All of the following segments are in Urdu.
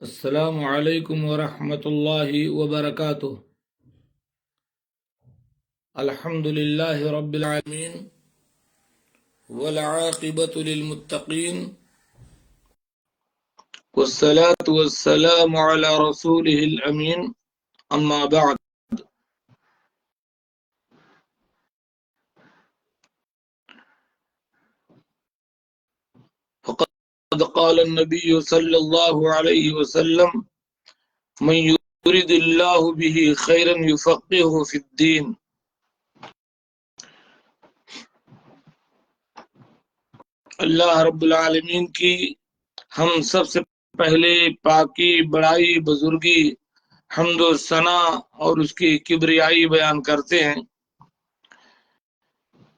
السلام علیکم ورحمۃ اللہ وبرکاتہ۔ الحمد للہ رب العالمین والعاقبۃ للمتقین والصلاة والسلام علی رسولہ الامین، اما بعد۔ فقد قال النبی صلی اللہ علیہ وسلم: من یرید اللہ بہ خیرا یفقہہ فی الدین۔ اللہ رب العالمین کی ہم سب سے پہلے پاکی، بڑائی، بزرگی، حمد و ثنا اور اس کی کبریائی بیان کرتے ہیں۔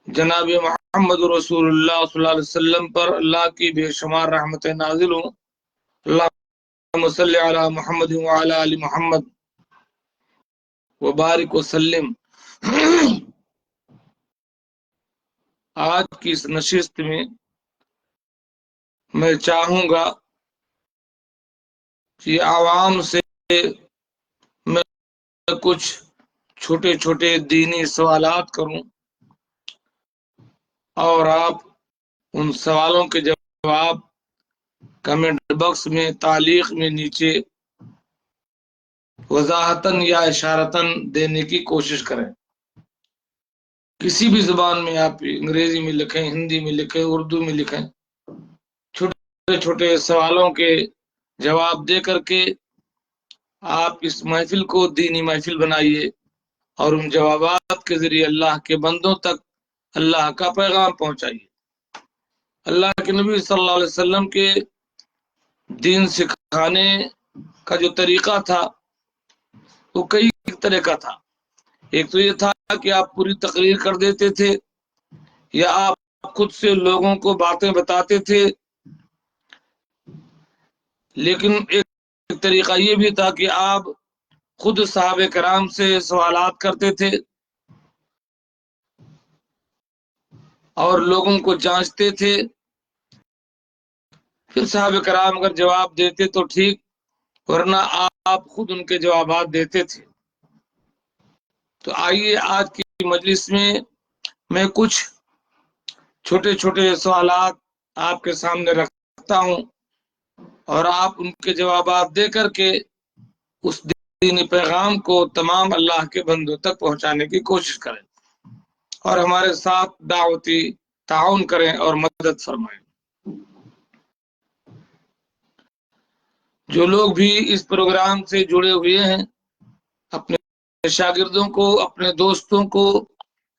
جناب محمد رسول اللہ صلی اللہ علیہ وسلم پر اللہ کی بے شمار رحمتیں نازل ہوں۔ اللہم صلی علی محمد وعلی آل محمد وبارک وسلم۔ آج کی اس نشست میں چاہوں گا کہ عوام سے میں کچھ چھوٹے چھوٹے دینی سوالات کروں اور آپ ان سوالوں کے جواب کمنٹ باکس میں، تعلیق میں نیچے وضاحتاً یا اشارتاً دینے کی کوشش کریں۔ کسی بھی زبان میں آپ انگریزی میں لکھیں، ہندی میں لکھیں، اردو میں لکھیں۔ چھوٹے چھوٹے سوالوں کے جواب دے کر کے آپ اس محفل کو دینی محفل بنائیے اور ان جوابات کے ذریعے اللہ کے بندوں تک اللہ کا پیغام پہنچائیے۔ اللہ کے نبی صلی اللہ علیہ وسلم کے دین سکھانے کا جو طریقہ تھا وہ کئی طرح کا تھا۔ ایک تو یہ تھا کہ آپ پوری تقریر کر دیتے تھے یا آپ خود سے لوگوں کو باتیں بتاتے تھے، لیکن ایک طریقہ یہ بھی تھا کہ آپ خود صحابہ کرام سے سوالات کرتے تھے اور لوگوں کو جانچتے تھے، پھر صحابہ کرام اگر جواب دیتے تو ٹھیک، ورنہ آپ خود ان کے جوابات دیتے تھے۔ تو آئیے آج کی مجلس میں کچھ چھوٹے چھوٹے سوالات آپ کے سامنے رکھتا ہوں اور آپ ان کے جوابات دے کر کے اس دینی پیغام کو تمام اللہ کے بندوں تک پہنچانے کی کوشش کریں اور ہمارے ساتھ دعوتی تعاون کریں اور مدد فرمائیں۔ جو لوگ بھی اس پروگرام سے جڑے ہوئے ہیں، اپنے شاگردوں کو، اپنے دوستوں کو،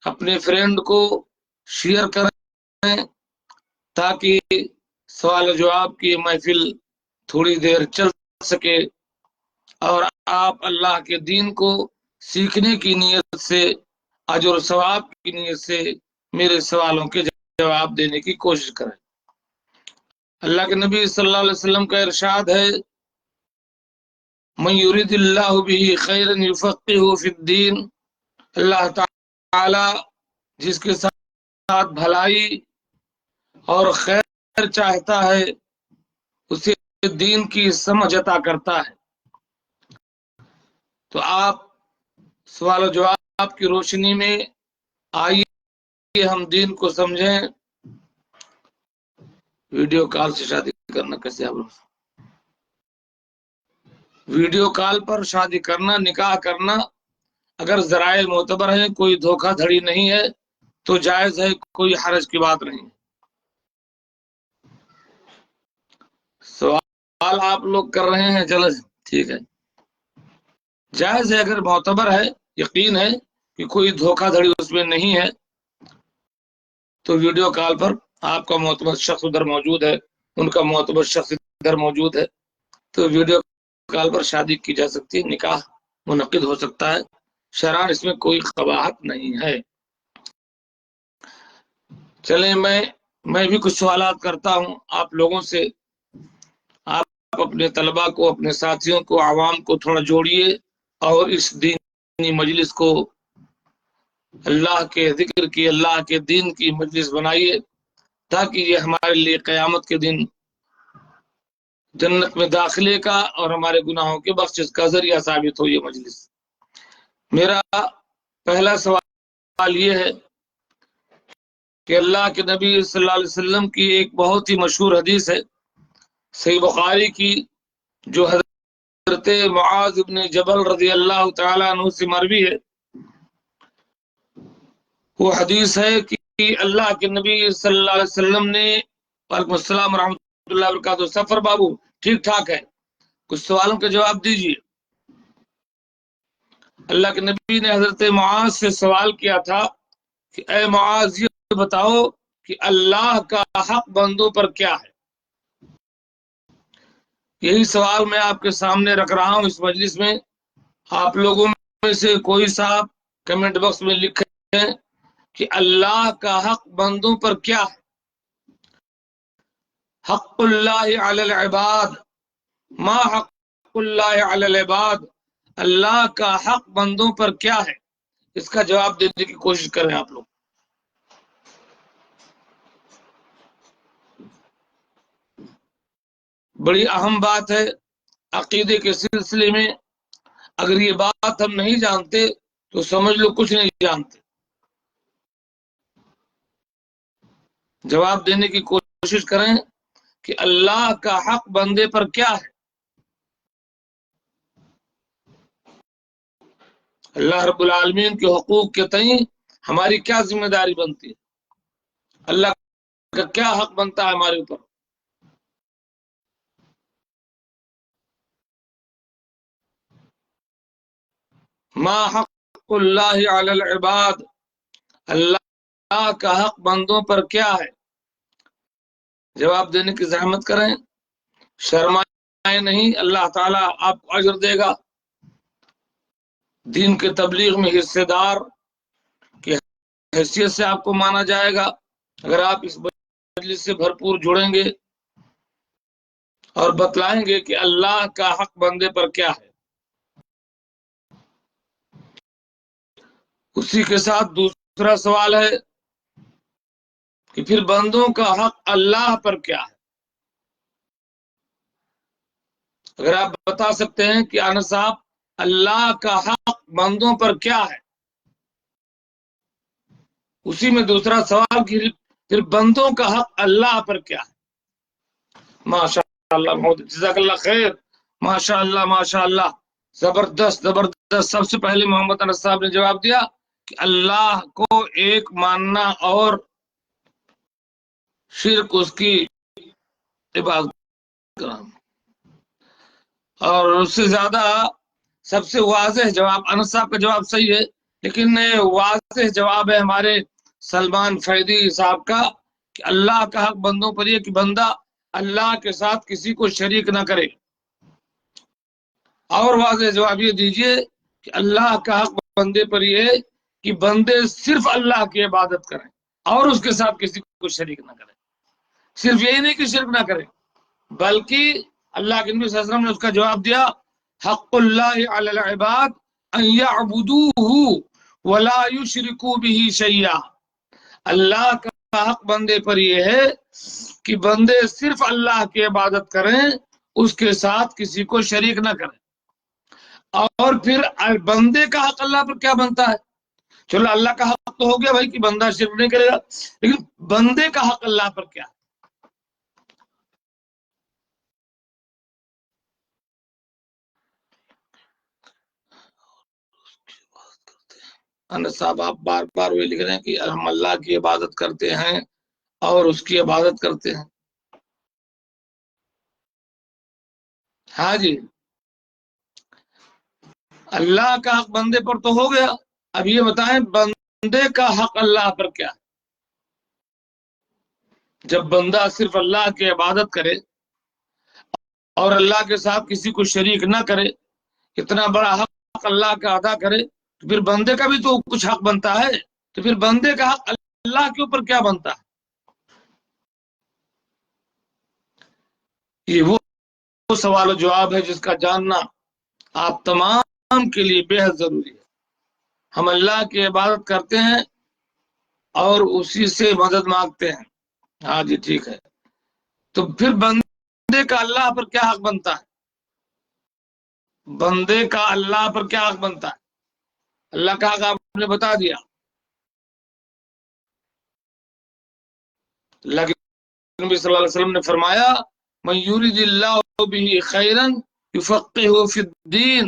اپنے فرینڈ کو شیئر کریں تاکہ سوال و جواب کی محفل تھوڑی دیر چل سکے اور آپ اللہ کے دین کو سیکھنے کی نیت سے، اجر و ثواب کی نیت سے میرے سوالوں کے جواب دینے کی کوشش کریں۔ اللہ کے نبی صلی اللہ علیہ وسلم کا ارشاد ہے: من یرید اللہ بہ خیرا یفقہہ فی الدین۔ اللہ تعالی جس کے ساتھ بھلائی اور خیر چاہتا ہے اسے دین کی سمجھ عطا کرتا ہے۔ تو آپ سوال و جواب کی روشنی میں آئیے ہم دین کو سمجھیں۔ ویڈیو کال سے شادی کرنا کیسے؟ آپ لوگ ویڈیو کال پر شادی کرنا، نکاح کرنا اگر ذرائع معتبر ہیں، کوئی دھوکہ دھڑی نہیں ہے تو جائز ہے، کوئی حرج کی بات نہیں۔ سوال آپ لوگ کر رہے ہیں، چلو ٹھیک ہے، جائز ہے، اگر معتبر ہے، یقین ہے کہ کوئی دھوکہ دھڑی اس میں نہیں ہے تو ویڈیو کال پر آپ کا معتبر شخص ادھر موجود ہے، ان کا معتبر شخص ادھر موجود ہے، تو ویڈیو کال پر شادی کی جا سکتی ہے، نکاح منعقد ہو سکتا ہے، شرعاً اس میں کوئی قباحت نہیں ہے۔ چلیں میں بھی کچھ سوالات کرتا ہوں آپ لوگوں سے۔ آپ اپنے طلباء کو، اپنے ساتھیوں کو، عوام کو تھوڑا جوڑیے اور اس دینی مجلس کو اللہ کے ذکر کی، اللہ کے دین کی مجلس بنائیے تاکہ یہ ہمارے لیے قیامت کے دن جنت میں داخلے کا اور ہمارے گناہوں کے بخشش کا ذریعہ ثابت ہو یہ مجلس۔ میرا پہلا سوال یہ ہے کہ اللہ کے نبی صلی اللہ علیہ وسلم کی ایک بہت ہی مشہور حدیث ہے صحیح بخاری کی، جو حضرت معاذ بن جبل رضی اللہ تعالی عنہ سے مروی ہے۔ وہ حدیث ہے کہ اللہ کے نبی صلی اللہ علیہ وسلم نے، وعلیکم السلام ورحمۃ اللہ وبرکاتہ، سفر بابو ٹھیک ٹھاک ہے، کچھ سوالوں کے جواب دیجیے۔ اللہ کے نبی نے حضرت معاذ سے سوال کیا تھا کہ اے معاذ یہ بتاؤ کہ اللہ کا حق بندوں پر کیا ہے؟ یہی سوال میں آپ کے سامنے رکھ رہا ہوں اس مجلس میں۔ آپ لوگوں میں سے کوئی صاحب کمنٹ باکس میں لکھیں کہ اللہ کا حق بندوں پر کیا ہے؟ حق اللہ علی العباد، ما حق اللہ علی العباد، اللہ کا حق بندوں پر کیا ہے؟ اس کا جواب دینے کی کوشش کریں آپ لوگ۔ بڑی اہم بات ہے عقیدے کے سلسلے میں، اگر یہ بات ہم نہیں جانتے تو سمجھ لو کچھ نہیں جانتے۔ جواب دینے کی کوشش کریں کہ اللہ کا حق بندے پر کیا ہے؟ اللہ رب العالمین کے حقوق کے تئیں ہماری کیا ذمہ داری بنتی ہے؟ اللہ کا کیا حق بنتا ہے ہمارے اوپر؟ ما حق اللہ علی العباد، اللہ کا حق بندوں پر کیا ہے؟ جواب دینے کی زحمت کریں، شرمائیں نہیں، اللہ تعالیٰ آپ کو اجر دے گا۔ دین کے تبلیغ میں حصے دار کی حیثیت سے آپ کو مانا جائے گا اگر آپ اس مجلس سے بھرپور جڑیں گے اور بتلائیں گے کہ اللہ کا حق بندے پر کیا ہے۔ اسی کے ساتھ دوسرا سوال ہے کہ پھر بندوں کا حق اللہ پر کیا ہے؟ اگر آپ بتا سکتے ہیں کہ انس صاحب اللہ کا حق بندوں پر کیا ہے، اسی میں دوسرا سوال کہ پھر بندوں کا حق اللہ پر کیا ہے؟ ماشاء اللہ، جزاک اللہ خیر، ماشاء اللہ ماشاء اللہ، زبردست زبردست۔ سب سے پہلے محمد انس صاحب نے جواب دیا کہ اللہ کو ایک ماننا اور شرک اس کی عبادت کرنا، اور اس سے زیادہ سب سے واضح جواب انس صاحب کا جواب صحیح ہے، لیکن واضح جواب ہے ہمارے سلمان فیدی صاحب کا کہ اللہ کا حق بندوں پر یہ کہ بندہ اللہ کے ساتھ کسی کو شریک نہ کرے۔ اور واضح جواب یہ دیجئے کہ اللہ کا حق بندے پر یہ ہے کہ بندے صرف اللہ کی عبادت کریں اور اس کے ساتھ کسی کو شریک نہ کریں۔ صرف یہی نہیں کہ شرک نہ کریں، بلکہ اللہ کے نبی صلی اللہ علیہ وسلم نے اس کا جواب دیا، حق اللہ علی العباد ان یعبدوہ ولا یشرکوا بہ شیئا، اللہ کا حق بندے پر یہ ہے کہ بندے صرف اللہ کی عبادت کریں، اس کے ساتھ کسی کو شریک نہ کریں۔ اور پھر بندے کا حق اللہ پر کیا بنتا ہے؟ چلو اللہ کا حق تو ہو گیا بھائی کہ بندہ شرک نہیں کرے گا، لیکن بندے کا حق اللہ پر کیا ہے؟ انس صاحب آپ بار بار وہ لکھ رہے ہیں کہ ہم اللہ کی عبادت کرتے ہیں اور اس کی عبادت کرتے ہیں۔ ہاں جی، اللہ کا حق بندے پر تو ہو گیا، اب یہ بتائیں بندے کا حق اللہ پر کیا ہے؟ جب بندہ صرف اللہ کی عبادت کرے اور اللہ کے ساتھ کسی کو شریک نہ کرے، اتنا بڑا حق اللہ کا ادا کرے، تو پھر بندے کا بھی تو کچھ حق بنتا ہے، تو پھر بندے کا حق اللہ کے اوپر کیا بنتا ہے؟ یہ وہ سوال و جواب ہے جس کا جاننا آپ تمام کے لیے بے حد ضروری ہے۔ ہم اللہ کی عبادت کرتے ہیں اور اسی سے مدد مانگتے ہیں، ہاں جی ٹھیک ہے، تو پھر بندے کا اللہ پر کیا حق بنتا ہے؟ بندے کا اللہ پر کیا حق بنتا ہے؟ اللہ کا حق آپ نے بتا دیا. اللہ کے نبی صلی اللہ علیہ وسلم نے فرمایا من یرید اللہ بہ خیرا یفقہہ فی الدین.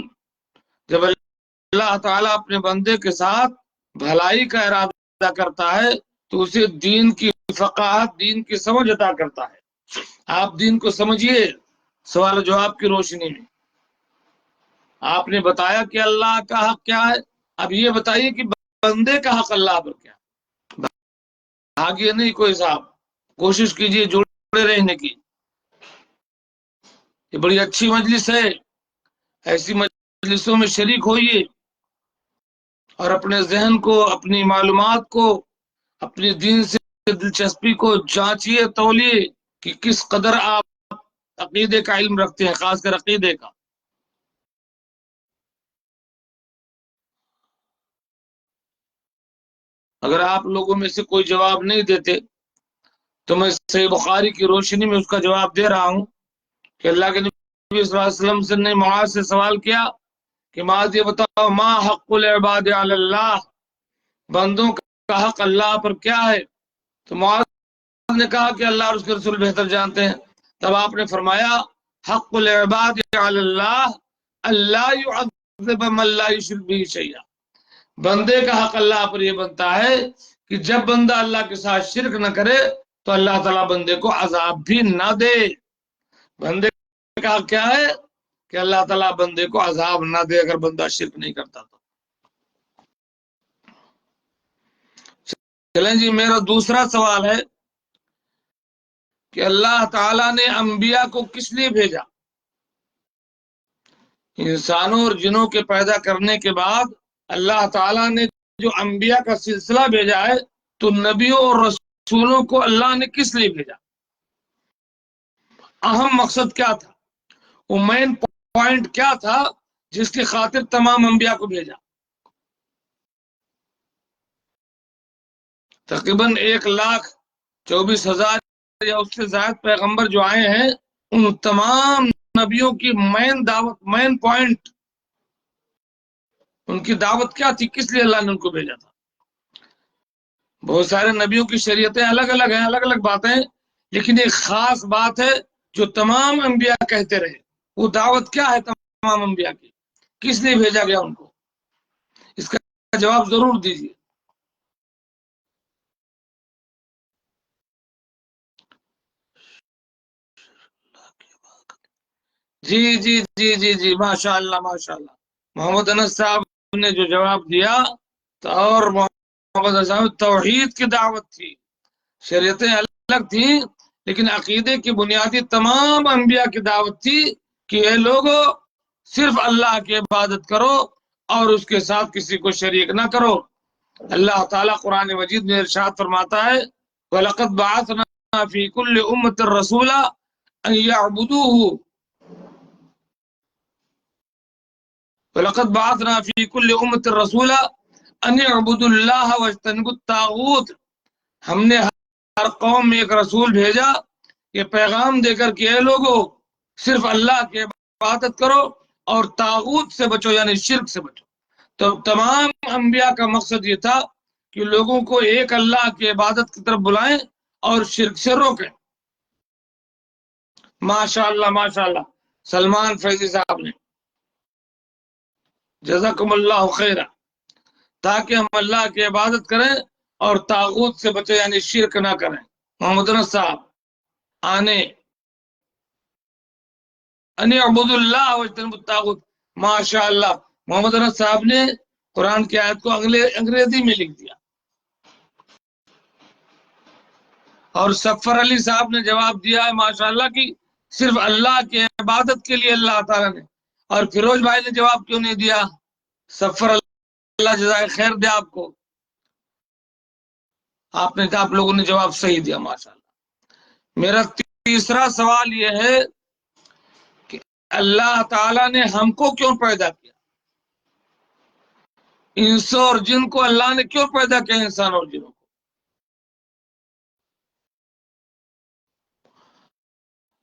جب اللہ تعالیٰ اپنے بندے کے ساتھ بھلائی کا ارادہ کرتا ہے تو اسے دین کی فقاہت، دین کی سمجھ عطا کرتا ہے. آپ دین کو سمجھیے سوال و جواب کی روشنی میں. آپ نے بتایا کہ اللہ کا حق کیا ہے، اب یہ بتائیے کہ بندے کا حق اللہ پر کیا ہے. آگے نہیں کوئی صاحب، کوشش کیجیے جڑے رہنے کی. یہ بڑی اچھی مجلس ہے، ایسی مجلسوں میں شریک ہوئیے اور اپنے ذہن کو، اپنی معلومات کو، اپنی دین سے دلچسپی کو جانچیے، تولیے کہ کس قدر آپ عقیدے کا علم رکھتے ہیں، خاص کر عقیدے کا. اگر آپ لوگوں میں سے کوئی جواب نہیں دیتے تو میں صحیح بخاری کی روشنی میں اس کا جواب دے رہا ہوں کہ اللہ کے نبی صلی اللہ علیہ وسلم نے معاذ سے سوال کیا کہ معاذ یہ بتاؤ ما حق العباد علی اللہ، بندوں کا حق اللہ پر کیا ہے؟ تو معاذ نے کہا کہ اللہ اور اس کے رسول بہتر جانتے ہیں. تب آپ نے فرمایا حق العباد علی اللہ اللہ یعذب من لا یشرک به شیئا. بندے کا حق اللہ پر یہ بنتا ہے کہ جب بندہ اللہ کے ساتھ شرک نہ کرے تو اللہ تعالیٰ بندے کو عذاب بھی نہ دے. بندے کا حق کیا ہے کہ اللہ تعالیٰ بندے کو عذاب نہ دے اگر بندہ شرک نہیں کرتا تو. چلیں جی، میرا دوسرا سوال ہے کہ اللہ تعالیٰ نے انبیاء کو کس لیے بھیجا؟ انسانوں اور جنوں کے پیدا کرنے کے بعد اللہ تعالیٰ نے جو انبیاء کا سلسلہ بھیجا ہے تو نبیوں اور رسولوں کو اللہ نے کس لیے بھیجا؟ اہم مقصد کیا تھا؟ وہ مین پوائنٹ کیا تھا جس کی خاطر تمام انبیاء کو بھیجا؟ تقریباً 1,24,000 یا اس سے زائد پیغمبر جو آئے ہیں ان تمام نبیوں کی مین دعوت، مین پوائنٹ، ان کی دعوت کیا تھی؟ کس لیے اللہ نے ان کو بھیجا تھا؟ بہت سارے نبیوں کی شریعتیں الگ الگ ہیں، الگ الگ باتیں، لیکن ایک خاص بات ہے جو تمام انبیاء کہتے رہے. وہ دعوت کیا ہے تمام انبیاء کی؟ کس لیے بھیجا گیا ان کو؟ اس کا جواب ضرور دیجیے. جی جی جی جی جی، ماشاء اللہ ماشاء اللہ. محمد انس صاحب نے جو جواب دیا، اور محمد انس صاحب توحید کی دعوت تھی. شریعتیں الگ تھیں لیکن عقیدے کی بنیادی تمام انبیاء کی دعوت تھی کہ اے لوگو صرف اللہ کی عبادت کرو اور اس کے ساتھ کسی کو شریک نہ کرو. اللہ تعالیٰ قرآن مجید میں ارشاد فرماتا ہے وَلَقَدْ بَعَثْنَا فِي كُلِّ أُمَّةٍ رَسُولًا أَن يَعْبُدُوهُ وَلَقَدْ بَعَثْنَا فِي كُلِّ أُمَّةٍ رَسُولًا أَن يَعْبُدُوا اللَّهَ وَاجْتَنِبُوا الطَّاغُوتَ. ہم نے ہر قوم میں ایک رسول بھیجا یہ پیغام دے کر کہ اے لوگو صرف اللہ کی عبادت کرو اور طاغوت سے بچو، یعنی شرک سے بچو. تو تمام انبیاء کا مقصد یہ تھا کہ لوگوں کو ایک اللہ کی عبادت کی طرف بلائیں اور شرک سے روکیں. ماشاء اللہ ماشاء اللہ. سلمان فیضی صاحب نے جزاکم اللہ خیرہ، تاکہ ہم اللہ کی عبادت کریں اور طاغوت سے بچے، یعنی شرک نہ کریں. محمد انس صاحب آنے ان اعبدوا اللہ واجتنبوا الطاغوت. ماشاء اللہ. محمد انس صاحب نے قرآن کی آیت کو انگریزی میں لکھ دیا. اور سفر علی صاحب نے جواب دیا ہے ماشاء اللہ کی صرف اللہ کی عبادت کے لیے اللہ تعالیٰ نے. اور فیروز بھائی نے جواب کیوں نہیں دیا؟ سفر اللہ جزائے خیر دے آپ کو. آپ نے کہا آپ لوگوں نے جواب صحیح دیا ماشاء اللہ. میرا تیسرا سوال یہ ہے کہ اللہ تعالیٰ نے ہم کو کیوں پیدا کیا؟ انس اور جن کو اللہ نے کیوں پیدا کیا؟ انسان اور جنوں کو.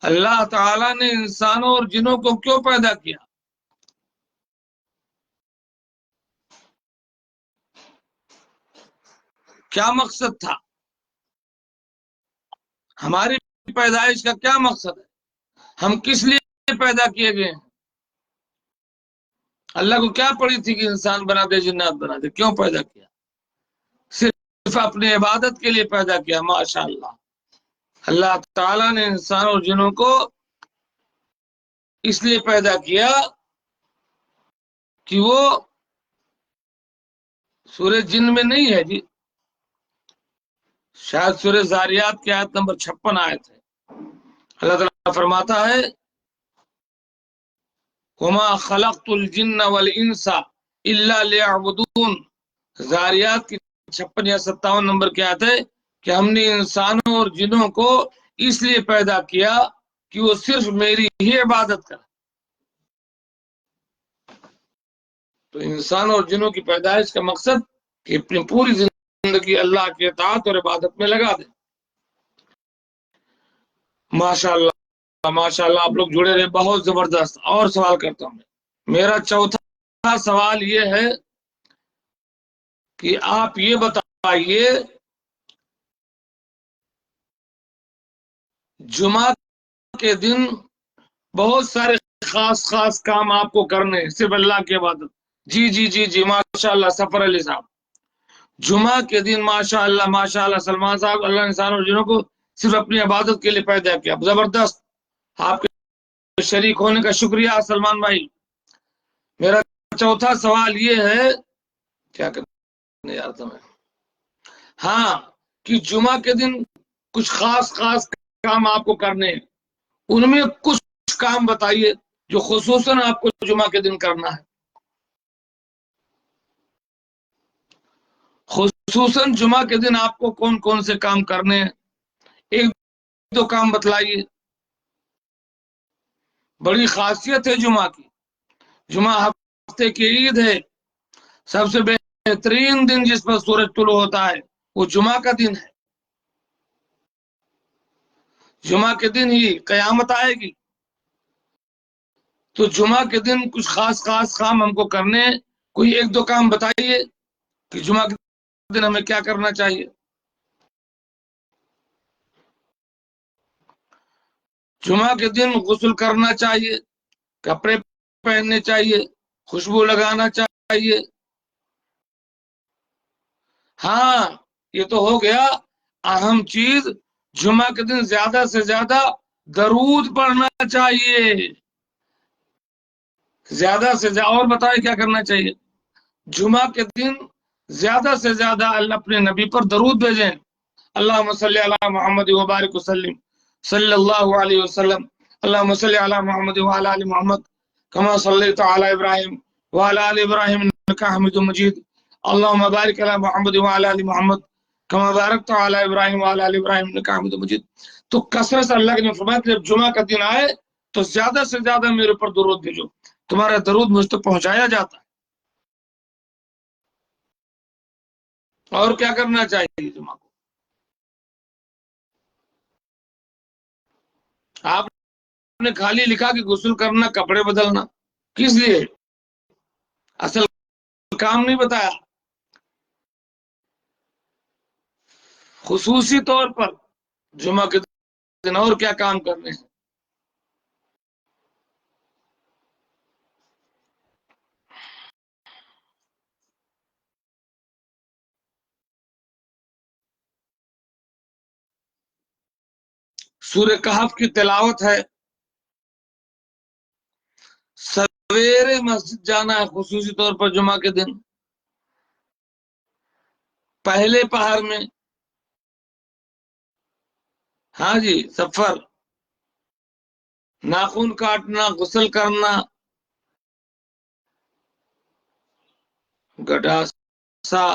اللہ تعالیٰ نے انسانوں اور جنوں کو کیوں پیدا کیا؟ کیا مقصد تھا؟ ہماری پیدائش کا کیا مقصد ہے؟ ہم کس لیے پیدا کیے گئے ہیں؟ اللہ کو کیا پڑی تھی کہ انسان بنا دے جنات بنا دے؟ کیوں پیدا کیا؟ صرف اپنی عبادت کے لیے پیدا کیا۔ ماشاء اللہ، اللہ تعالیٰ نے انسان اور جنوں کو اس لیے پیدا کیا کہ وہ سورہ جن میں نہیں ہے جی، شاید سورہ زاریات کی آیت نمبر 56 آیت ہے۔ اللہ تعالیٰ فرماتا ہے وما خلقت الجن والانس الا ليعبدون۔ زاریات کی 56 یا 57 نمبر کی آیت ہے کہ ہم نے انسانوں اور جنوں کو اس لیے پیدا کیا کہ وہ صرف میری ہی عبادت کریں۔ تو انسان اور جنوں کی پیدائش کا مقصد کہ اپنی پوری زندگی اللہ کی اطاعت اور عبادت میں لگا دیں۔ ماشاء اللہ ماشاء اللہ، آپ لوگ جڑے رہے، بہت زبردست۔ اور سوال کرتا ہوں میرا چوتھا سوال یہ ہے کہ آپ یہ بتائیے جمعہ کے دن بہت سارے خاص کام آپ کو کرنے ہیں، صرف اللہ کی عبادت۔ جی ماشاء اللہ سفر علی صاحب، جمعہ کے دن ماشاء اللہ سلمان صاحب، اللہ انسان اور جنوں کو صرف اپنی عبادت کے لیے پیدا کیا۔ زبردست، آپ کے شریک ہونے کا شکریہ سلمان بھائی۔ میرا چوتھا سوال یہ ہے، کیا کرنے یار تمہیں، ہاں، کہ جمعہ کے دن کچھ خاص کام آپ کو کرنے ہیں، ان میں کچھ کام بتائیے جو خصوصاً آپ کو جمعہ کے دن کرنا ہے۔ خصوصاً جمعہ کے دن آپ کو کون سے کام کرنے ہیں، ایک دو کام بتلائیے۔ بڑی خاصیت ہے جمعہ کی، جمعہ ہفتے کی عید ہے، سب سے بہترین دن جس پر سورج طلوع ہوتا ہے وہ جمعہ کا دن ہے۔ جمعہ کے دن ہی قیامت آئے گی، تو جمعہ کے دن کچھ خاص کام ہم کو کرنے ہیں۔ کوئی ایک دو کام بتائیے کہ جمعہ کے دن ہمیں کیا کرنا چاہیے۔ جمعہ کے دن غسل کرنا چاہیے، کپڑے پہننے چاہیے، خوشبو لگانا چاہیے۔ ہاں، یہ تو ہو گیا اہم چیز، جمعہ کے دن زیادہ سے زیادہ درود پڑھنا چاہیے، زیادہ سے زیادہ۔ اور بتائیں کیا کرنا چاہیے؟ جمعہ کے دن زیادہ سے زیادہ اللہ اپنے نبی پر درود بھیجیں۔ اللہم صلی علی محمد وبارک وسلم صلی اللہ علیہ وسلم، اللہم صلی علی محمد وعلی آل محمد کما صلیت علی ابراہیم وعلی آل ابراہیم انک حمید مجید، اللہم بارک علی محمد وعلی آل محمد کما بارکت علی ابراہیم وعلی آل ابراہیم انک حمید مجید۔ تو کثرت سے اللہ نے فرمایا کہ جب جمعہ کا دن آئے تو زیادہ سے زیادہ میرے پر درود بھیجو، تمہارا درود مجھ تک پہنچایا جاتا ہے۔ اور کیا کرنا چاہیے جمعہ کو؟ آپ نے خالی لکھا کہ غسل کرنا، کپڑے بدلنا، کس لیے؟ اصل کام نہیں بتایا۔ خصوصی طور پر جمعہ کے دن اور کیا کام کرنے ہیں؟ سورہ کہف کی تلاوت ہے، سویرے مسجد جانا ہے خصوصی طور پر جمعہ کے دن، پہلے پہر میں۔ ہاں جی، سفر، ناخن کاٹنا، غسل کرنا، گڈھاسا،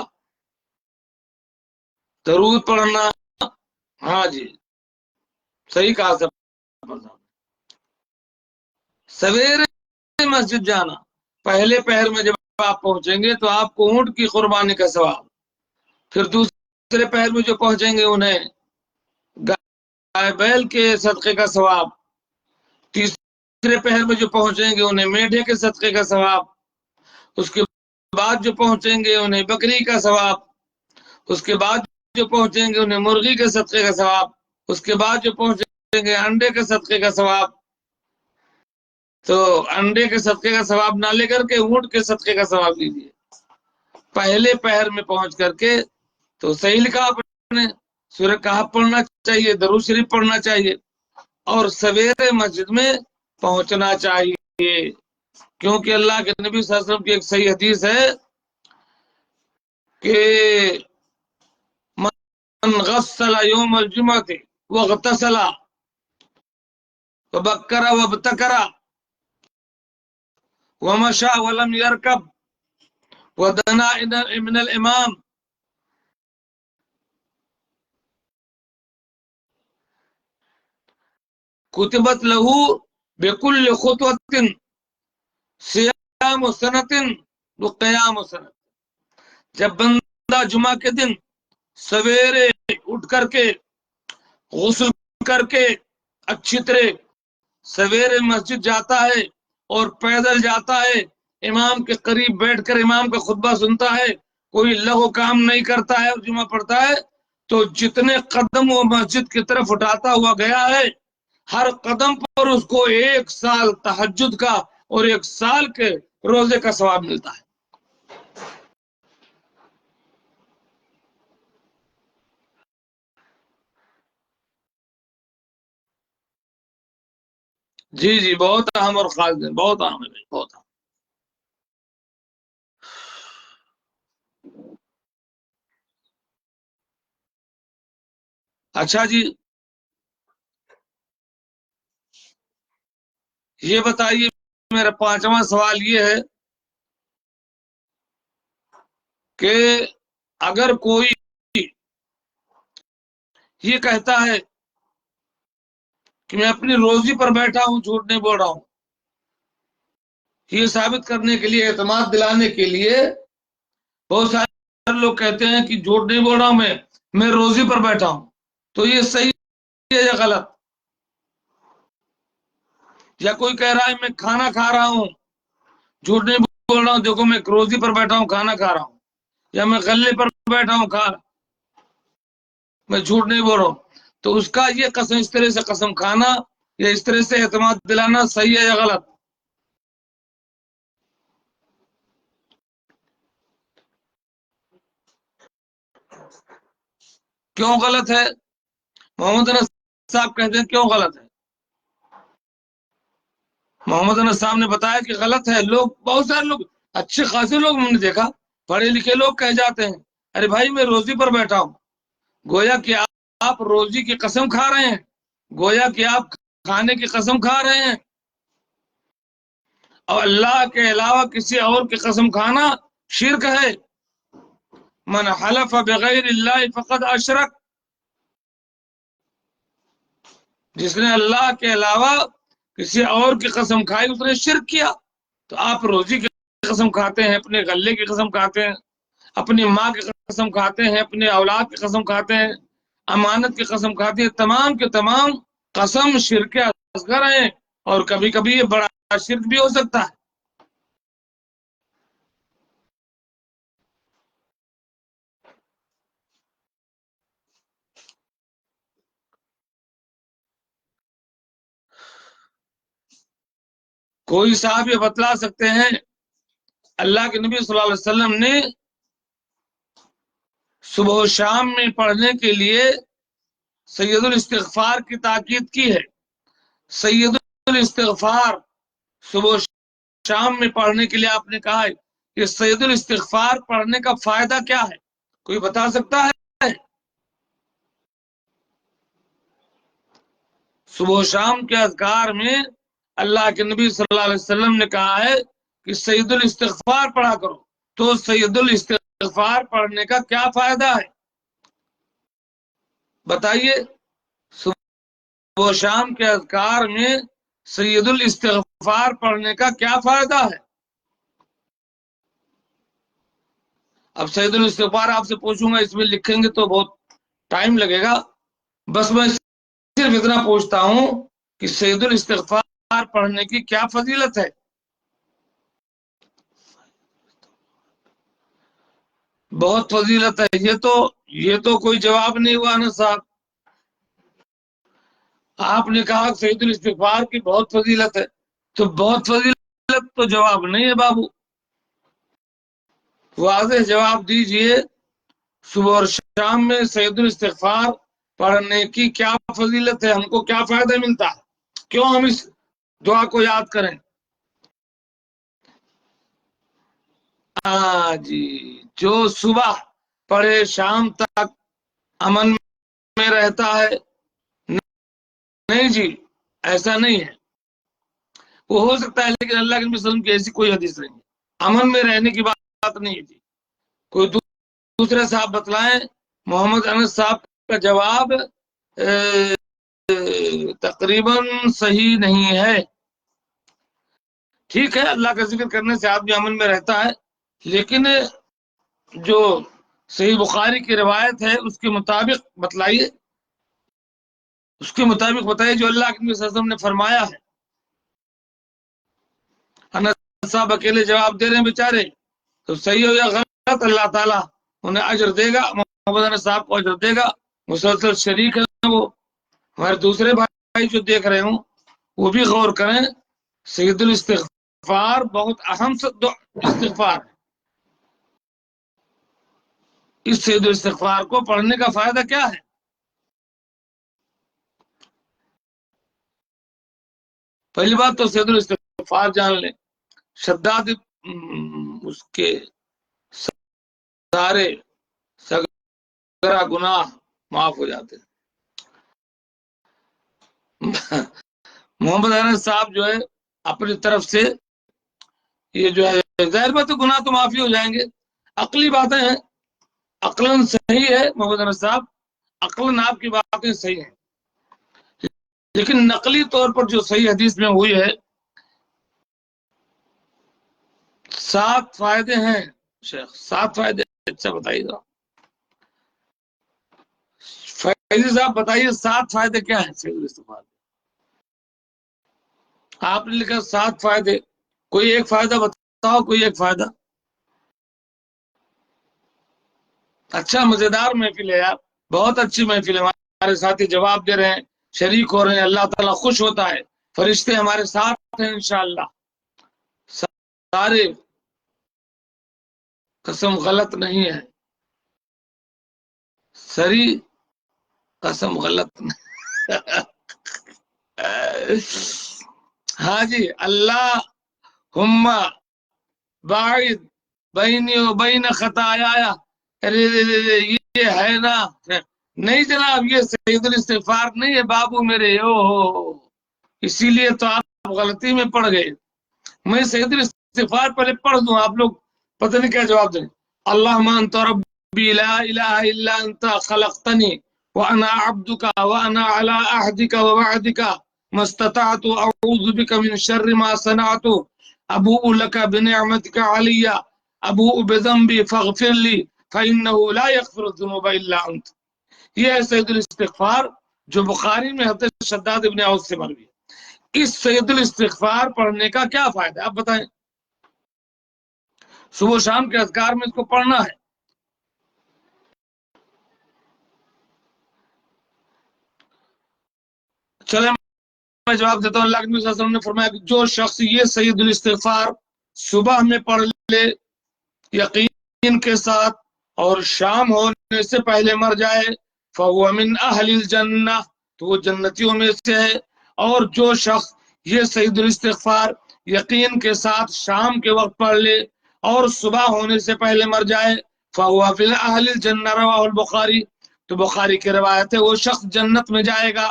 درود پڑھنا۔ ہاں جی، صحیح کہا سب، سویرے مسجد جانا، پہلے پہر میں جب آپ پہنچیں گے تو آپ کو اونٹ کی قربانی کا ثواب، پھر دوسرے پہر میں جو پہنچیں گے انہیں گائے بیل کے صدقے کا ثواب، تیسرے پہر میں جو پہنچیں گے انہیں میڈھے کے صدقے کا ثواب، اس کے بعد جو پہنچیں گے انہیں بکری کا ثواب، اس کے بعد جو پہنچیں گے انہیں مرغی کے صدقے کا ثواب، اس کے بعد جو پہنچیں گے انڈے کے صدقے کا ثواب۔ تو انڈے کے صدقے کا ثواب نہ لے کر کے اونٹ کے صدقے کا ثواب لیجیے پہلے پہر میں پہنچ کر کے۔ تو صحیح لکھا آپ نے، سورہ کہف پڑھنا چاہیے، درود شریف پڑھنا چاہیے، اور سویرے مسجد میں پہنچنا چاہیے، کیونکہ اللہ کے نبی صلی اللہ علیہ وسلم کی ایک صحیح حدیث ہے کہ من غسل یوم الجمعہ واغتسل وبکر وابتکر ومشى ولم يركب ودنا من الامام كتبت له بكل خطوة صيام سنة وقيام سنة۔ جب بندہ جمعہ کے دن سویرے اٹھ کر کے غسل کر کے اچھی طرح سویرے مسجد جاتا ہے اور پیدل جاتا ہے، امام کے قریب بیٹھ کر امام کا خطبہ سنتا ہے، کوئی لغو کام نہیں کرتا ہے اور جمعہ پڑھتا ہے، تو جتنے قدم وہ مسجد کی طرف اٹھاتا ہوا گیا ہے، ہر قدم پر اس کو 1 سال تہجد کا اور 1 سال کے روزے کا ثواب ملتا ہے۔ جی جی، بہت اہم اور خاص دن، بہت اہم ہے بھائی، بہت اہم۔ اچھا جی، یہ بتائیے، میرا 5واں سوال یہ ہے کہ اگر کوئی یہ کہتا ہے کہ میں اپنی روزی پر بیٹھا ہوں، جھوٹ نہیں بول رہا ہوں، یہ ثابت کرنے کے لیے، اعتماد دلانے کے لیے بہت سارے لوگ کہتے ہیں کہ جھوٹ نہیں بول رہا ہوں، میں روزی پر بیٹھا ہوں، تو یہ صحیح ہے یا غلط؟ یا کوئی کہہ رہا ہے میں کھانا کھا رہا ہوں، جھوٹ نہیں بول رہا ہوں، دیکھو میں روزی پر بیٹھا ہوں، کھانا کھا رہا ہوں، یا میں غلے پر بیٹھا ہوں، میں جھوٹ نہیں بول رہا ہوں، تو اس کا یہ قسم، اس طرح سے قسم کھانا یا اس طرح سے اعتماد دلانا صحیح ہے یا غلط؟ کیوں غلط ہے؟ محمد انس صاحب کہتے ہیں کیوں غلط ہے؟ محمد انس صاحب نے بتایا کہ غلط ہے۔ لوگ، بہت سارے لوگ، اچھے خاصے لوگ میں نے دیکھا، پڑھے لکھے لوگ کہہ جاتے ہیں ارے بھائی میں روزی پر بیٹھا ہوں، گویا کہ آپ روزی کی قسم کھا رہے ہیں، گویا کہ آپ کھانے کی قسم کھا رہے ہیں، اور اللہ کے علاوہ کسی اور کی قسم کھانا شرک ہے۔ من حلف بغیر اللہ فقد اشرک، جس نے اللہ کے علاوہ کسی اور کی قسم کھائی اس نے شرک کیا۔ تو آپ روزی کی قسم کھاتے ہیں، اپنے غلے کی قسم کھاتے ہیں، اپنی ماں کی قسم کھاتے ہیں، اپنے اولاد کی قسم کھاتے ہیں، امانت کی قسم کھاتے ہیں، تمام کے تمام قسم شرک اصغر ہیں، اور کبھی کبھی یہ بڑا شرک بھی ہو سکتا ہے۔ کوئی صاحب یہ بتلا سکتے ہیں اللہ کے نبی صلی اللہ علیہ وسلم نے صبح و شام میں پڑھنے کے لیے سید الاستغفار کی تاکید کی ہے؟ سید الاستغفار صبح و شام میں پڑھنے کے لیے آپ نے کہا ہے کہ سید الاستغفار پڑھنے کا فائدہ کیا ہے؟ کوئی بتا سکتا ہے؟ صبح و شام کے اذکار میں اللہ کے نبی صلی اللہ علیہ وسلم نے کہا ہے کہ سید الاستغفار پڑھا کرو، تو سید الاستغفار پڑھنے کا کیا فائدہ ہے؟ بتائیے، صبح و شام کے اذکار میں سید الاستغفار پڑھنے کا کیا فائدہ ہے؟ اب سید الاستغفار آپ سے پوچھوں گا، اس میں لکھیں گے تو بہت ٹائم لگے گا، بس میں صرف اتنا پوچھتا ہوں کہ سید الاستغفار پڑھنے کی کیا فضیلت ہے؟ بہت فضیلت ہے. یہ تو کوئی جواب نہیں ہوا نا صاحب. آپ نے کہا سعید الاستغفار کی بہت فضیلت ہے، تو بہت فضیلت تو جواب نہیں ہے بابو. واضح جواب دیجئے. صبح اور شام میں سعید الاستغفار پڑھنے کی کیا فضیلت ہے؟ ہم کو کیا فائدہ ملتا ہے؟ کیوں ہم اس دعا کو یاد کریں؟ ہاں جی، جو صبح پڑھے شام تک امن میں رہتا ہے. نہیں جی، ایسا نہیں ہے. وہ ہو سکتا ہے، لیکن اللہ کے نبی صلی اللہ علیہ وسلم کی ایسی کوئی حدیث نہیں ہے. امن میں رہنے کی بات نہیں ہے جی. کوئی دوسرے صاحب بتلائیں. محمد انس صاحب کا جواب تقریباً صحیح نہیں ہے. ٹھیک ہے، اللہ کا ذکر کرنے سے آدمی امن میں رہتا ہے، لیکن جو صحیح بخاری کی روایت ہے اس کے مطابق بتلائیے. اس کے مطابق بتائیے جو اللہ کے نبی صلی اللہ علیہ وسلم نے فرمایا ہے. انس صاحب اکیلے جواب دے رہے ہیں بیچارے، تو صحیح ہو یا غلط اللہ تعالیٰ انہیں اجر دے گا. محمد انس صاحب کو اجر دے گا. مسلسل شریک ہے وہ. ہمارے دوسرے بھائی جو دیکھ رہے ہوں وہ بھی غور کریں. سعید الاستغفار بہت اہم استغفار ہے. اس سعید الاستغفار کو پڑھنے کا فائدہ کیا ہے؟ پہلی بات تو سعید الاستغفار جان لیں. شداد اس کے سارے سگرا گناہ معاف ہو جاتے ہیں. محمد انس صاحب جو ہے اپنی طرف سے یہ جو ہے ظاہر بات ہے گناہ تو معافی ہو جائیں گے. عقلی باتیں ہیں، عقلاً صحیح ہے محمد انس صاحب، عقلاً آپ کی باتیں صحیح ہیں، لیکن نقلی طور پر جو صحیح حدیث میں ہوئی ہے 7 فائدے ہیں. شیخ 7 فائدے، اچھا بتائیے گا فیضی صاحب، بتائیے 7 فائدے کیا ہیں سعید الاستغفار؟ آپ نے لکھا 7 فائدے، کوئی ایک فائدہ بتاؤ، کوئی ایک فائدہ. اچھا مزیدار محفل ہے یار، بہت اچھی محفل ہے. ہمارے ساتھی جواب دے رہے ہیں، شریک ہو رہے ہیں، اللہ تعالیٰ خوش ہوتا ہے. فرشتے ہمارے ساتھ ہیں انشاءاللہ سارے. قسم غلط نہیں ہے، سری قسم غلط نہیں. ہاں جی. اللہ ہم باعد بینی و بین خطایا. یہ ہے نا؟ نہیں جناب، یہ سعید الاستغفار نہیں ہے بابو میرے. او ہو، اسی لیے تو آپ غلطی میں پڑ گئے. میں سعید الاستغفار پہلے پڑھ دوں، آپ لوگ پتہ نہیں کیا جواب دیں. اللہم انت ربی لا الہ الا انت خلقتنی وانا عبدک وانا علی عہدک ووعدک ما استطعت اعوذ بک من شر ما صنعت ابوء لک بنعمتک علی ابوء بذنبی فاغفر لی فانه لا یغفر الذنوب الا انت. یہ ہے سعید الاستغفار جو بخاری میں حضرت شداد ابن اوس سے مروی ہے. اس سعید الاستغفار پڑھنے کا کیا فائدہ ہے آپ بتائیں؟ صبح و شام کے اذکار میں اس کو پڑھنا ہے. چلے میں جواب دیتا ہوں. اللہ کے نبی صلی اللہ علیہ وسلم نے فرمایا کہ جو شخص یہ سعید الاستغفار صبح میں پڑھ لے یقین کے ساتھ اور شام ہونے سے پہلے مر جائے فَهُوَ مِنْ أَهْلِ الْجَنَّةِ، تو وہ جنتیوں میں سے ہے. اور جو شخص یہ سعید الاستغفار یقین کے ساتھ شام کے وقت پڑھ لے اور صبح ہونے سے پہلے مر جائے فَهُوَ فِي أَهْلِ الْجَنَّةِ رواہ البخاری، تو بخاری کی روایت ہے وہ شخص جنت میں جائے گا.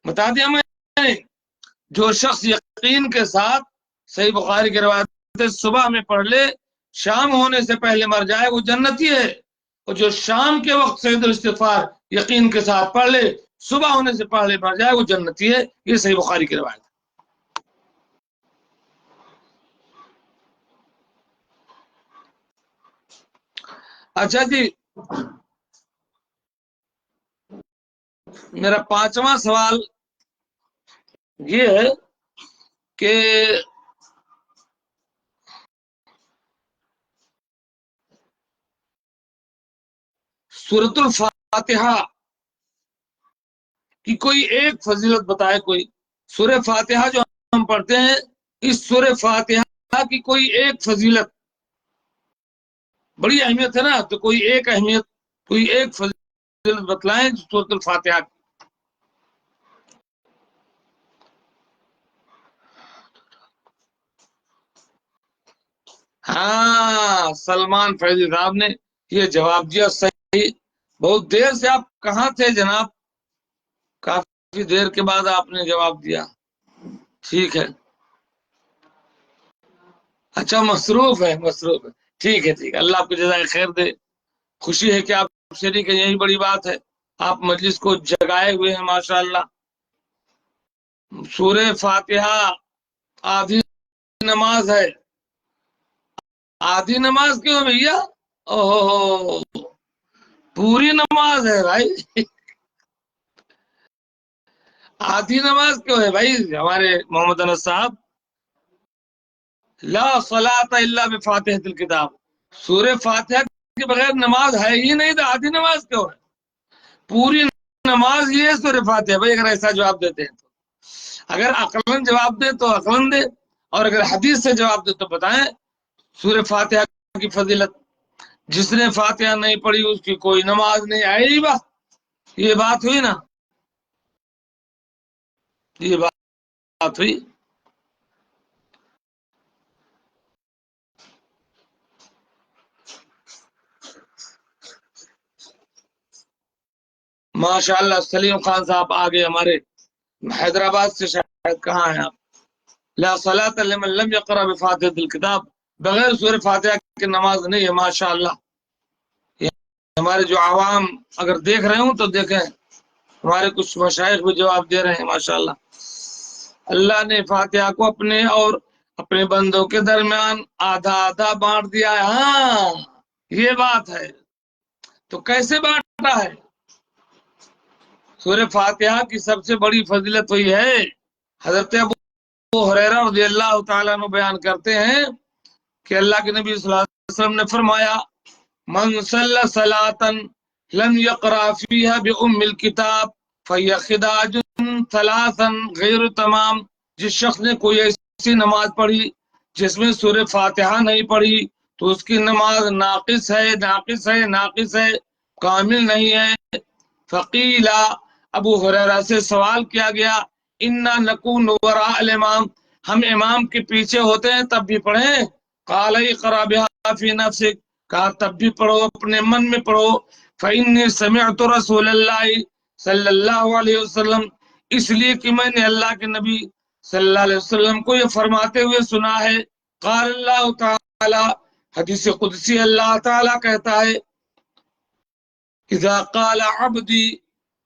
بتا دیا میں. جو شخص یقین کے ساتھ صحیح بخاری کی روایت صبح میں پڑھ لے شام ہونے سے پہلے مر جائے وہ جنتی ہے. اور جو شام کے وقت سعید الاستغفار یقین کے ساتھ پڑھ لے صبح ہونے سے پہلے مر جائے وہ جنتی ہے. یہ صحیح بخاری کی روایت ہے. اچھا جی، میرا 5واں سوال یہ ہے کہ سورۃ الفاتحہ کی کوئی ایک فضیلت بتائے کوئی. سورہ فاتحہ جو ہم پڑھتے ہیں، اس سورہ فاتحہ کی کوئی ایک فضیلت، بڑی اہمیت ہے نا، تو کوئی ایک اہمیت، کوئی ایک فضیلت بتلائیں سورۃ الفاتحہ کی. ہاں، سلمان فیضی صاحب نے یہ جواب دیا صحیح. بہت دیر سے آپ کہاں تھے جناب؟ کافی دیر کے بعد آپ نے جواب دیا. ٹھیک ہے. اچھا، مصروف ہے، مصروف ہے. ٹھیک ہے، ٹھیک ہے، اللہ آپ کو جزائے خیر دے. خوشی ہے کہ آپ شریک ہیں، یہی بڑی بات ہے. آپ مجلس کو جگائے ہوئے ہیں ماشاء اللہ. سورہ فاتحہ آدھی نماز ہے. آدھی نماز کیوں ہے بھیا؟ اوہ، پوری نماز ہے بھائی. آدھی نماز کیوں ہے بھائی ہمارے محمد انس صاحب؟ لا صلاۃ الا بفاتحۃ الکتاب. سورہ فاتحہ کے بغیر نماز ہے ہی نہیں، تو آدھی نماز کیوں ہے؟ پوری نماز ہی ہے سورہ فاتحہ. بھائی اگر ایسا جواب دیتے ہیں تو، اگر عقلاً جواب دے تو عقلاً دے، اور اگر حدیث سے جواب دے تو بتائیں سورہ فاتحہ کی فضیلت. جس نے فاتحہ نہیں پڑھی اس کی کوئی نماز نہیں آئے گی. بس یہ بات ہوئی نا، یہ بات ہوئی. ماشاء اللہ، سلیم خان صاحب آگے ہمارے حیدرآباد سے، شاید کہاں ہیں آپ؟ لا صلاۃ لمن لم یقرأ بفاتحۃ الکتاب. بغیر سورہ فاتحہ کی نماز نہیں ہے. ماشاء اللہ. ہمارے جو عوام اگر دیکھ رہے ہوں تو دیکھیں، ہمارے کچھ مشائخ بھی جواب دے رہے ہیں ماشاء اللہ. اللہ نے فاتحہ کو اپنے اور اپنے بندوں کے درمیان آدھا آدھا بانٹ دیا ہے. ہاں، یہ بات ہے. تو کیسے بانٹا ہے؟ سورہ فاتحہ کی سب سے بڑی فضیلت ہوئی ہے، حضرت ابو ہریرہ رضی اللہ تعالیٰ عنہ بیان کرتے ہیں کہ اللہ کے نبی صلی اللہ علیہ وسلم نے فرمایا: من صلی صلاۃ لم یقرأ فیہا بأم الکتاب فہی خداج ثلاثا غیر تمام. جس شخص نے کوئی ایسی نماز پڑھی جس میں سورہ فاتحہ نہیں پڑھی تو اس کی نماز ناقص ہے، ناقص ہے، ناقص ہے، کامل نہیں ہے. فقیلا، ابو ہریرہ سے سوال کیا گیا: انا نکون وراء الامام، ہم امام کے پیچھے ہوتے ہیں تب بھی پڑھیں؟ قال اقرأ بها فی نفسک، کہا تب بھی پڑھو، اپنے من میں پڑھو. فإنی سمعت رسول اللہ صلی اللہ علیہ وسلم، اس لیے کہ میں نے اللہ کے نبی صلی اللہ علیہ وسلم کو یہ فرماتے ہوئے سنا ہے. قال اللہ تعالی، حدیث قدسی اللہ تعالی کہتا ہے: اذا قال عبدی،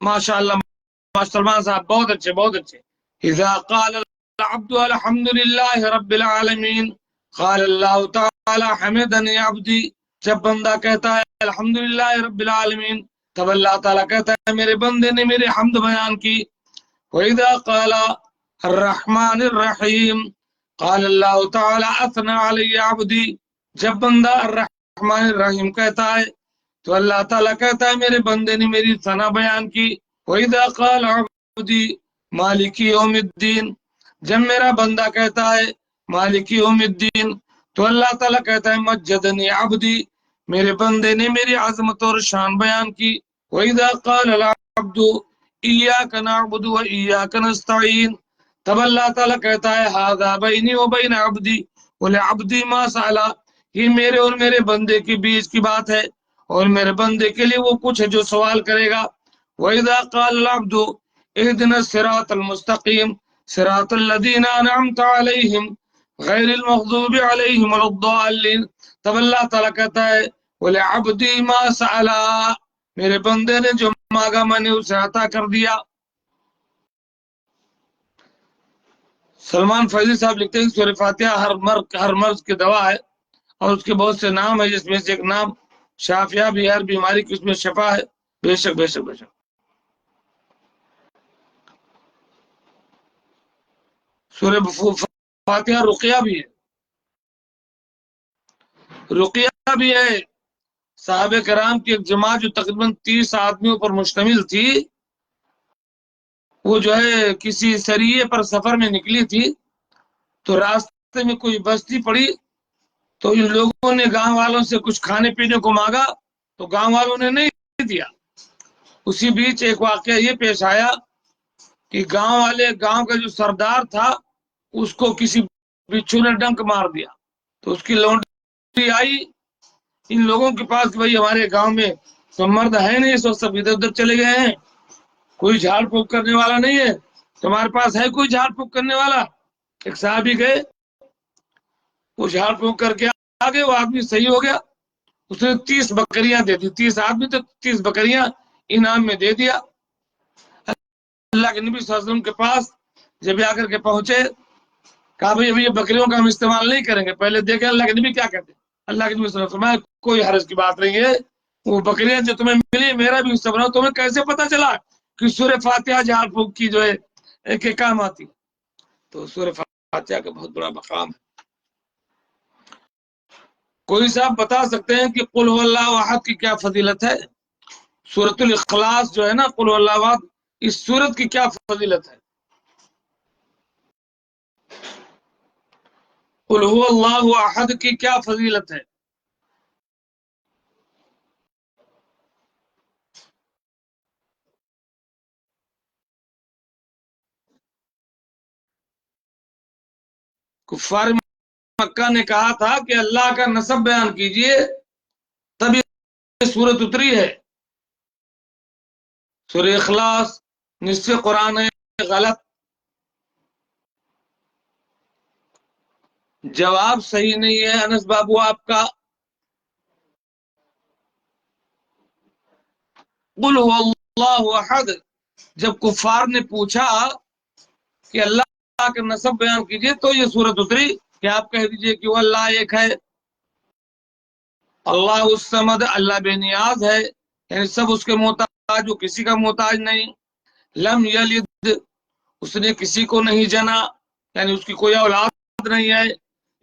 ماشاء اللہ سلمان صاحب بہت اچھے، بہت اچھے. اذا قال العبد الحمد للہ رب العالمین قال اللہ تعالی حمدنی عبدی. جب بندہ کہتا ہے الحمدللہ رب العالمین، تب اللہ تعالیٰ کہتا ہے میرے بندے نے میری حمد بیان کی. وَإِذَا قَالَ الرحمن الرحیم قال اللہ تعالی اثنى علی عبدی. جب بندہ الرحمن الرحیم کہتا ہے تو اللہ تعالیٰ کہتا ہے میرے بندے نے میری ثنا بیان کی. وَإِذَا قَالَ عبدی مالک یوم الدین، جب میرا بندہ کہتا ہے مالک یوم الدین تو اللہ تعالیٰ کہتا ہے مجدنی عبدی، میرے بندے نے میری عظمت اور شان بیان کی. وَإِذَا قَالَ العبد إِيَّاكَ نَعْبُدُ وَإِيَّاكَ نَسْتَعِينُ، تب اللہ تعالیٰ کہتا ہے هَذَا بَيْنِي وَبَيْنَ عَبْدِي وَلِعَبْدِي مَا سَأَلَ، یہ میرے اور میرے بندے کے بیچ کی بات ہے، اور میرے بندے کے لیے وہ کچھ ہے جو سوال کرے گا. وَإِذَا قَالَ الْعَبْدُ اهْدِنَا الصِّرَاطَ الْمُسْتَقِيمَ صِرَاطَ الَّذِينَ أَنْعَمْتَ عَلَيْهِمْ غَيْرِ الْمَغْضُوبِ عَلَيْهِمْ وَلَا الضَّالِّينَ، تب اللہ تعالیٰ کہتا ہے وَلِعَبْدِي مَا سَأَلَ، میرے بندے نے جو مانگا میں نے اسے عطا کر دیا. سلمان فیضی صاحب لکھتے ہیں سورہ فاتحہ ہر مرض کی دوا ہے، اور اس کے بہت سے نام ہیں، جس میں سے ایک نام شافیہ بھی ہر بیماری کی اس میں شفا ہے. بے شک بے شک بے شک. سورہ فاتحہ رقیہ بھی ہے. رقیہ بھی ہے. صحابہ کرام کی ایک جماعت جو تقریباً 30 آدمیوں پر مشتمل تھی، وہ جو ہے کسی سریے پر سفر میں نکلی تھی، تو راستے میں کوئی بستی پڑی، تو ان لوگوں نے گاؤں والوں سے کچھ کھانے پینے کو مانگا، تو گاؤں والوں نے نہیں دیا. اسی بیچ ایک واقعہ یہ پیش آیا کہ گاؤں کا جو سردار تھا اس کو کسی بچھو نے ڈنک مار دیا. تو اس کی لونڈی آئی ان لوگوں کے پاس کہ بھائی ہمارے گاؤں میں تو مرد ہے نہیں، سب ادھر ادھر چلے گئے ہیں، کوئی جھاڑ پھونک کرنے والا نہیں ہے، تمہارے پاس ہے کوئی جھاڑ پھونک کرنے والا؟ ایک صحابی گئے، وہ جھاڑ پھونک کر کے آگے، وہ آدمی صحیح ہو گیا. اس نے 30 بکریاں دے دی. 30 آدمی تو 30 بکریاں انعام میں دے دیا. اللہ کے نبی صلی اللہ علیہ وسلم کے پاس جب آ کر کے پہنچے، کہا بھائی ابھی یہ بکریوں کا ہم استعمال نہیں کریں گے، پہلے دیکھیں اللہ کے نبی کیا کہتے ہیں. اللہ کے نبی صلی اللہ علیہ وسلم کوئی حرج کی بات نہیں ہے، وہ بکریاں جو تمہیں ملی میرا بھی حصہ بناؤ. تمہیں کیسے پتا چلا کہ سورہ فاتحہ جھاڑ پھونک کی جو ہے کہ کام آتی؟ تو سورہ فاتحہ کا بہت بڑا مقام ہے. کوئی صاحب بتا سکتے ہیں کہ قل هو اللہ احد کی کیا فضیلت ہے؟ سورۃ الاخلاص جو ہے نا، قل هو اللہ احد، اس سورت کی کیا فضیلت ہے؟ قل هو اللہ احد کی کیا فضیلت ہے؟ کفار مکہ نے کہا تھا کہ اللہ کا نسب بیان کیجئے، تب یہ سورت اتری ہے. سورہ اخلاص نصف قرآن ہے، غلط. جواب صحیح نہیں ہے انس بابو آپ کا. قل هو اللہ احد، جب کفار نے پوچھا کہ اللہ کا نسب بیان کیجئے تو یہ سورت اتری کہ آپ کہہ دیجئے کہ وہ اللہ ایک ہے. اللہ الصمد، اللہ بے نیاز ہے، یعنی سب اس کے محتاج، وہ کسی کا محتاج نہیں. لم یلد، اس نے کسی کو نہیں جنا، یعنی اس کی کوئی اولاد نہیں ہے.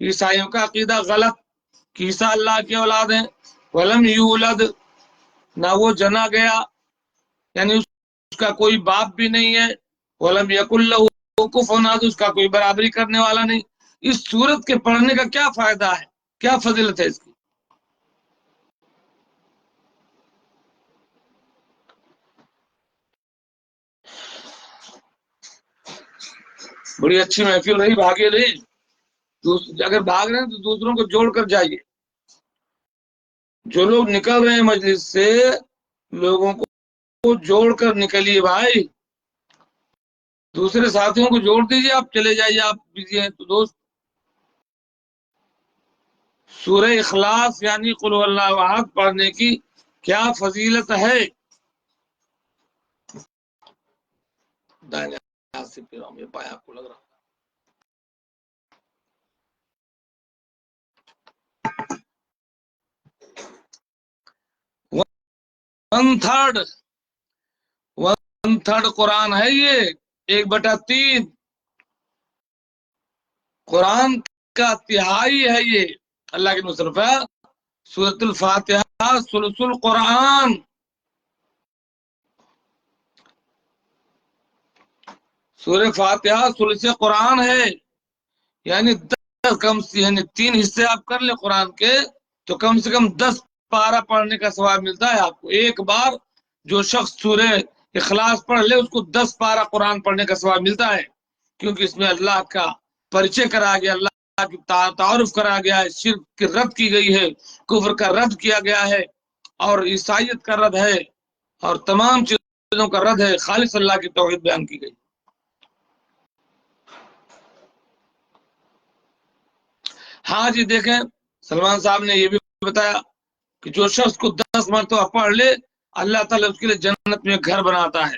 عیسائیوں کا عقیدہ غلط کہ عیسیٰ اللہ کی اولاد ہیں. ولم یولد، نہ وہ جنا گیا، یعنی اس کا کوئی باپ بھی نہیں ہے. ولم یکن لہ کفوا احد، اس کا کوئی برابری کرنے والا نہیں. اس سورت کے پڑھنے کا کیا فائدہ ہے، کیا فضیلت ہے اس کی؟ بڑی اچھی محفل رہی، بھاگے نہیں. اگر بھاگ رہے ہیں تو دوسروں کو جوڑ کر جائیے. جو لوگ نکل رہے ہیں مجلس سے، لوگوں کو جوڑ کر نکلیے بھائی. دوسرے ساتھیوں کو جوڑ دیجیے، آپ چلے جائیے، آپ بزی ہیں تو. دوست، سورہ اخلاص یعنی قل هو اللہ احد پڑھنے کی کیا فضیلت ہے؟ دائیں ہاتھ سے پھر یہ پایا آپ کو لگ رہا. 1/3 1/3 قرآن ہے یہ، 1/3 قرآن کا تہائی ہے یہ. اللہ کے مصرف ہے سورۃ الفاتحہ ثلث القرآن. سورہ فاتحہ ثلث قرآن ہے، یعنی 3 حصے آپ کر لیں قرآن کے تو کم سے کم 10 پارہ پڑھنے کا ثواب ملتا ہے آپ کو. ایک بار جو شخص سورہ اخلاص پڑھ لے اس کو 10 پارہ قرآن پڑھنے کا ثواب ملتا ہے، کیونکہ اس میں اللہ کا پریچے کرا گیا، اللہ کی تعارف کرا گیا ہے، شرک کی رد کی گئی ہے، کفر کا رد کیا گیا ہے، اور عیسائیت کا رد ہے، اور تمام چیزوں کا رد ہے. خالص اللہ کی توحید بیان کی گئی. ہاں جی، دیکھیں سلمان صاحب نے یہ بھی بتایا کہ جو شخص کو 10 مرتبہ پڑھ لے اللہ تعالیٰ اس کے لیے جنت میں گھر بناتا ہے،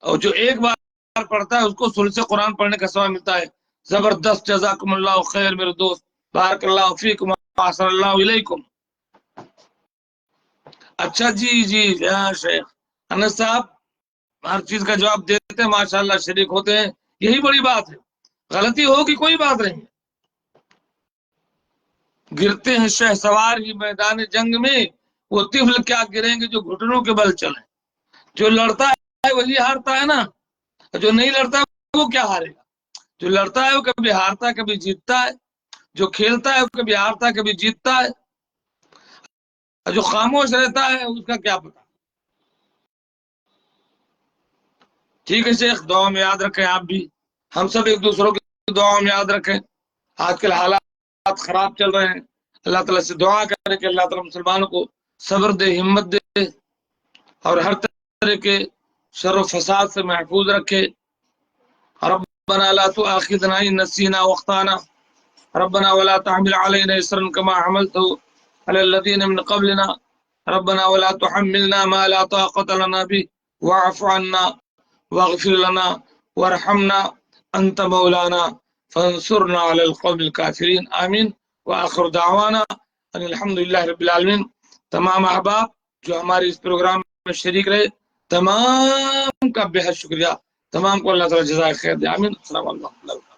اور جو ایک بار پڑھتا ہے اس کو ثلث قرآن پڑھنے کا ثواب ملتا ہے. زبردست، جزاکم اللہ خیر میرے دوست، بارک اللہ فیکم، احسن اللہ علیکم. اچھا جی جی شیخ انس صاحب ہر چیز کا جواب دیتے ہیں، ماشاءاللہ شریک ہوتے ہیں، یہی بڑی بات ہے، غلطی ہوگی کوئی بات نہیں، گرتے ہیں شہ سوار ہی میدان جنگ میں، وہ طفل کیا گریں گے جو گھٹنوں کے بل چلیں، جو لڑتا ہے وہی ہارتا ہے نا، جو نہیں لڑتا وہ کیا ہارے گا، جو لڑتا ہے وہ کبھی ہارتا ہے کبھی جیتتا ہے، جو کھیلتا ہے وہ کبھی ہارتا ہے کبھی جیتتا ہے، اور جو خاموش رہتا ہے اس کا کیا پتا۔ ٹھیک ہے شیخ، دعا میں یاد رکھیں آپ بھی، ہم سب ایک دوسروں کی دعا میں یاد رکھیں، آج کل حالات خراب چل رہے ہیں، اللہ تعالیٰ سے دعا کریں کہ اللہ تعالیٰ مسلمانوں کو صبر دے، ہمت دے، اور ہر طرح کے شر و فساد سے محفوظ رکھے۔ ربنا لا تؤاخذنا إن نسينا واخطأنا ربنا ولا تحمل علينا إصرا كما حملته على الذين من قبلنا ربنا ولا تحملنا ما لا طاقة لنا به واعف عنا واغفر لنا وارحمنا أنت مولانا فانصرنا على القوم الكافرين آمين وآخر دعوانا ان الحمد للہ رب العالمین۔ تمام احباب جو ہمارے اس پروگرام میں شریک رہے تمام کا بے حد شکریہ، تمام کو اللہ تعالیٰ جزائے خیر دے، آمین۔ السلام علیکم۔